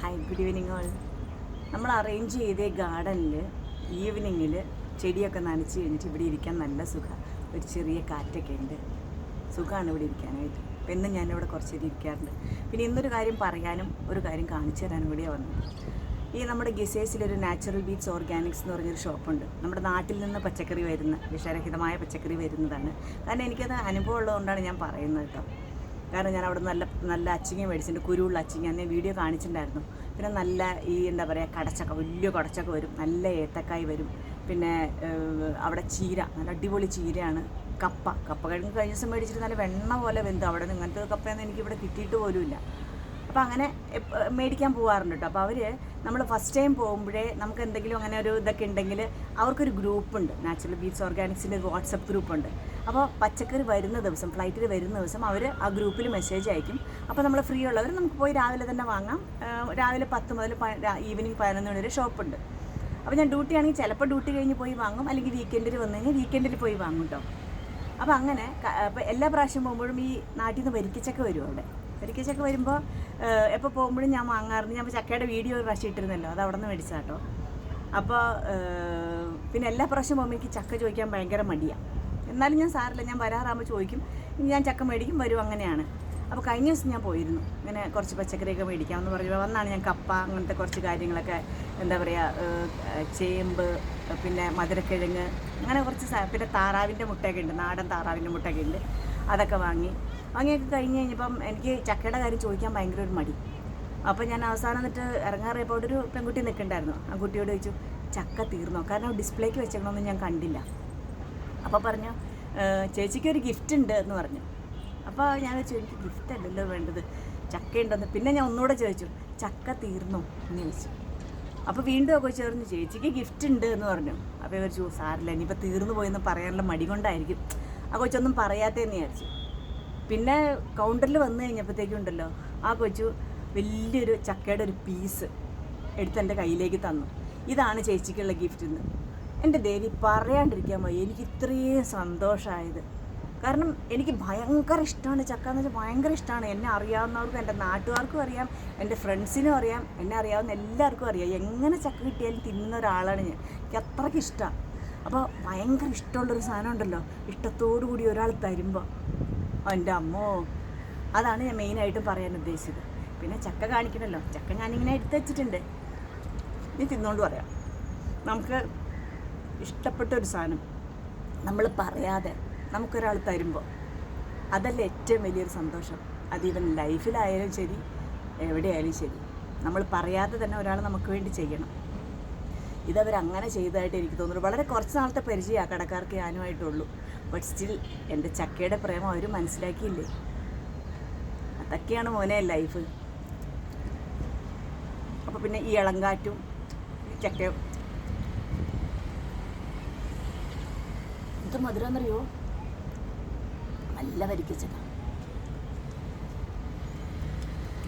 Hi, good evening all. നമ്മൾ arrange ചെയ്ത ഗാർഡനിൽ ഈവനിങ്ങിൽ ചെടിയൊക്കെ നനച്ച് കഴിഞ്ഞിട്ട് ഇവിടെ ഇരിക്കാൻ നല്ല സുഖമാണ്. ഒരു ചെറിയ കാറ്റൊക്കെ ഉണ്ട്, സുഖമാണ് ഇവിടെ ഇരിക്കാനായിട്ട്. അപ്പം എന്നും ഞാനിവിടെ കുറച്ച് നേരം ഇരിക്കാറുണ്ട്. പിന്നെ ഇന്നൊരു കാര്യം പറയാനും ഒരു കാര്യം കാണിച്ചു തരാനും കൂടിയാണ് വന്നത്. ഈ നമ്മുടെ ഗിസേസിലൊരു നാച്ചുറൽ ബീറ്റ്സ് ഓർഗാനിക്സ് എന്ന് പറഞ്ഞൊരു ഷോപ്പുണ്ട്. നമ്മുടെ നാട്ടിൽ നിന്ന് പച്ചക്കറി വരുന്ന, വിഷരഹിതമായ പച്ചക്കറി വരുന്നതാണ്. കാരണം എനിക്കത് അനുഭവം ഉള്ളതുകൊണ്ടാണ് ഞാൻ പറയുന്നത് കേട്ടോ. കാരണം ഞാൻ അവിടെ നല്ല അച്ചിങ്ങ മേടിച്ചിട്ടുണ്ട്, കുരുവുള്ള അച്ചിങ്ങ. അന്ന് വീഡിയോ കാണിച്ചിട്ടുണ്ടായിരുന്നു. പിന്നെ നല്ല ഈ എന്താ പറയുക, കടച്ചക്ക, വലിയ കടച്ചക്ക വരും, നല്ല ഏത്തക്കായ് വരും. പിന്നെ അവിടെ ചീര, നല്ല അടിപൊളി ചീരയാണ്. കപ്പ കഴിഞ്ഞ ദിവസം മേടിച്ചിട്ട് നല്ല വെണ്ണ പോലെ വെന്ത്. അവിടെ നിന്ന് ഇങ്ങനത്തെ കപ്പയൊന്നും എനിക്കിവിടെ കിട്ടിയിട്ട് പോലുമില്ല. അപ്പോൾ അങ്ങനെ മേടിക്കാൻ പോകാറുണ്ട് കേട്ടോ. അപ്പോൾ അവർ നമ്മൾ ഫസ്റ്റ് ടൈം പോകുമ്പോഴേ നമുക്ക് എന്തെങ്കിലും അങ്ങനെ ഒരു ഇതൊക്കെ ഉണ്ടെങ്കിൽ അവർക്കൊരു ഗ്രൂപ്പുണ്ട്, നാച്ചുറൽ ബീറ്റ്സ് ഓർഗാനിക്സിൻ്റെ ഒരു വാട്സപ്പ് ഗ്രൂപ്പുണ്ട്. അപ്പോൾ പച്ചക്കറി വരുന്ന ദിവസം, ഫ്ലൈറ്റിൽ വരുന്ന ദിവസം അവർ ആ ഗ്രൂപ്പിൽ മെസ്സേജ് അയക്കും. അപ്പോൾ നമ്മൾ ഫ്രീ ഉള്ളവർ നമുക്ക് പോയി രാവിലെ തന്നെ വാങ്ങാം. രാവിലെ 10 മുതൽ ഈവനിങ് 11 വരെ ഷോപ്പുണ്ട്. അപ്പോൾ ഞാൻ ഡ്യൂട്ടി ആണെങ്കിൽ ചിലപ്പോൾ ഡ്യൂട്ടി കഴിഞ്ഞ് പോയി വാങ്ങും, അല്ലെങ്കിൽ വീക്കെൻഡിൽ വന്നു കഴിഞ്ഞാൽ വീക്കെൻഡിൽ പോയി വാങ്ങും കേട്ടോ. അപ്പോൾ അങ്ങനെ അപ്പോൾ എല്ലാ പ്രാവശ്യം പോകുമ്പോഴും ഈ നാട്ടിൽ നിന്ന് വരിക്കച്ചക്ക വരും. അവിടെ വരിക്കച്ചക്ക വരുമ്പോൾ എപ്പോൾ പോകുമ്പോഴും ഞാൻ വാങ്ങാറുണ്ട്. ഞാൻ ചക്കയുടെ വീഡിയോ ഒരു പ്രാവശ്യം ഇട്ടിരുന്നല്ലോ, അത് അവിടെ നിന്ന് മേടിച്ചാൽ കേട്ടോ. അപ്പോൾ പിന്നെ എല്ലാ പ്രാവശ്യം പോകുമ്പോൾ എനിക്ക് ചക്ക ചോദിക്കാൻ ഭയങ്കര മടിയാണ്. എന്നാലും ഞാൻ സാറില്ല, ഞാൻ വരാറാകുമ്പോൾ ചോദിക്കും, ഞാൻ ചക്ക മേടിക്കും, വരും, അങ്ങനെയാണ്. അപ്പോൾ കഴിഞ്ഞ ദിവസം ഞാൻ പോയിരുന്നു, ഇങ്ങനെ കുറച്ച് പച്ചക്കറിയൊക്കെ മേടിക്കാമെന്ന് പറഞ്ഞു വന്നാണ് ഞാൻ. കപ്പ, അങ്ങനത്തെ കുറച്ച് കാര്യങ്ങളൊക്കെ, എന്താ പറയുക, ചേമ്പ്, പിന്നെ മധുരക്കിഴങ്ങ്, അങ്ങനെ കുറച്ച് പിന്നെ താറാവിൻ്റെ മുട്ടയൊക്കെ ഉണ്ട്, നാടൻ താറാവിൻ്റെ മുട്ടയൊക്കെ ഉണ്ട്. അതൊക്കെ വാങ്ങിയൊക്കെ കഴിഞ്ഞ് കഴിഞ്ഞപ്പം എനിക്ക് ചക്കയുടെ കാര്യം ചോദിക്കാൻ ഭയങ്കര ഒരു മടി. അപ്പോൾ ഞാൻ അവസാനം എന്നിട്ട് ഇറങ്ങാറിയപ്പോൾ അവിടെ ഒരു പെൺകുട്ടി നിൽക്കണ്ടായിരുന്നു. ആ കുട്ടിയോട് ചോദിച്ചു, ചക്ക തീർന്നോ? കാരണം ഡിസ്പ്ലേക്ക് വെച്ചേക്കണമെന്ന് ഞാൻ കണ്ടില്ല. അപ്പോൾ പറഞ്ഞു, ചേച്ചിക്ക് ഒരു ഗിഫ്റ്റ് ഉണ്ട് എന്ന് പറഞ്ഞു. അപ്പോൾ ഞാൻ ചോദിച്ചു, എനിക്ക് ഗിഫ്റ്റ് അല്ലല്ലോ വേണ്ടത്, ചക്ക ഉണ്ടെന്ന്. പിന്നെ ഞാൻ ഒന്നുകൂടെ ചോദിച്ചു, ചക്ക തീർന്നോ എന്ന് ചോദിച്ചു. അപ്പോൾ വീണ്ടും ഒക്കെ ചേർന്ന്, ചേച്ചിക്ക് ഗിഫ്റ്റ് ഉണ്ട് എന്ന് പറഞ്ഞു. അപ്പോൾ ഇവർ സാറില്ല, ഇനിയിപ്പോൾ തീർന്നു പോയെന്ന് പറയാനുള്ള മടി കൊണ്ടായിരിക്കും ആ കൊച്ചൊന്നും പറയാത്തതെന്ന് വിചാരിച്ചു. പിന്നെ കൗണ്ടറിൽ വന്നു കഴിഞ്ഞപ്പോഴത്തേക്കും ഉണ്ടല്ലോ, ആ കൊച്ചു വലിയൊരു ചക്കയുടെ ഒരു പീസ് എടുത്ത് എൻ്റെ കയ്യിലേക്ക് തന്നു. ഇതാണ് ചേച്ചിക്കുള്ള ഗിഫ്റ്റ് എന്ന്. എൻ്റെ ദേവി, പറയാണ്ടിരിക്കാൻ പോയി. എനിക്ക് ഇത്രയും സന്തോഷമായത്. കാരണം എനിക്ക് ഭയങ്കര ഇഷ്ടമാണ് ചക്ക എന്ന് വെച്ചാൽ, ഭയങ്കര ഇഷ്ടമാണ്. എന്നെ അറിയാവുന്നവർക്കും എൻ്റെ നാട്ടുകാർക്കും അറിയാം, എൻ്റെ ഫ്രണ്ട്സിനും അറിയാം, എന്നെ അറിയാവുന്ന എല്ലാവർക്കും അറിയാം. എങ്ങനെ ചക്ക കിട്ടിയാലും തിന്നുന്ന ഒരാളാണ് ഞാൻ. എനിക്ക് അത്രയ്ക്ക് ഇഷ്ടമാണ്. അപ്പോൾ ഭയങ്കര ഇഷ്ടമുള്ളൊരു സാധനം ഉണ്ടല്ലോ, ഇഷ്ടത്തോടു കൂടി ഒരാൾ തരുമ്പോൾ, എൻ്റെ അമ്മോ, അതാണ് ഞാൻ മെയിനായിട്ടും പറയാൻ ഉദ്ദേശിച്ചത്. പിന്നെ ചക്ക കാണിക്കണമല്ലോ, ചക്ക ഞാനിങ്ങനെ എടുത്ത് വെച്ചിട്ടുണ്ട്, ഇനി തിന്നുകൊണ്ട് പറയാം. നമുക്ക് ഇഷ്ടപ്പെട്ടൊരു സാധനം നമ്മൾ പറയാതെ നമുക്കൊരാൾ തരുമ്പോൾ അതല്ലേ ഏറ്റവും വലിയൊരു സന്തോഷം. അതിവൻ ലൈഫിലായാലും ശരി, എവിടെയായാലും ശരി, നമ്മൾ പറയാതെ തന്നെ ഒരാൾ നമുക്ക് വേണ്ടി ചെയ്യണം. ഇതവരങ്ങനെ ചെയ്തതായിട്ട് എനിക്ക് തോന്നുന്നു. വളരെ കുറച്ച് നാളത്തെ പരിചയമാണ് കടക്കാർക്ക് ഞാനുമായിട്ടുള്ളൂ. ബട്ട് സ്റ്റിൽ എൻ്റെ ചക്കയുടെ പ്രേമം അവർ മനസ്സിലാക്കിയില്ലേ. അതൊക്കെയാണ് മോനെ ലൈഫ്. അപ്പോൾ പിന്നെ ഈ ഇളങ്കാറ്റും ചക്കയും, ഇത് മധുരം എന്നറിയോ, നല്ല വരിക്കച്ചക്ക.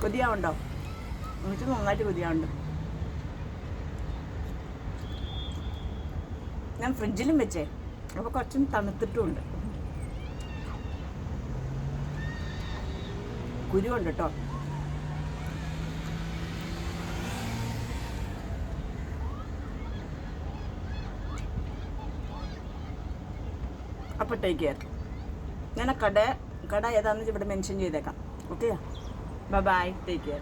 കൊതിയാവുണ്ടോ? എനിക്ക് നന്നായിട്ട് കൊതിയാവുണ്ട്. ഞാൻ ഫ്രിഡ്ജിലും വെച്ചേ, അപ്പോൾ കുറച്ചും തണുത്തിട്ടുമുണ്ട്. കുരുവുണ്ട് കേട്ടോ. അപ്പോൾ ടേക്ക് കെയർ. ഞാൻ കട ഏതാണെന്ന് ഇവിടെ മെൻഷൻ ചെയ്തേക്കാം. Okay, bye, take care.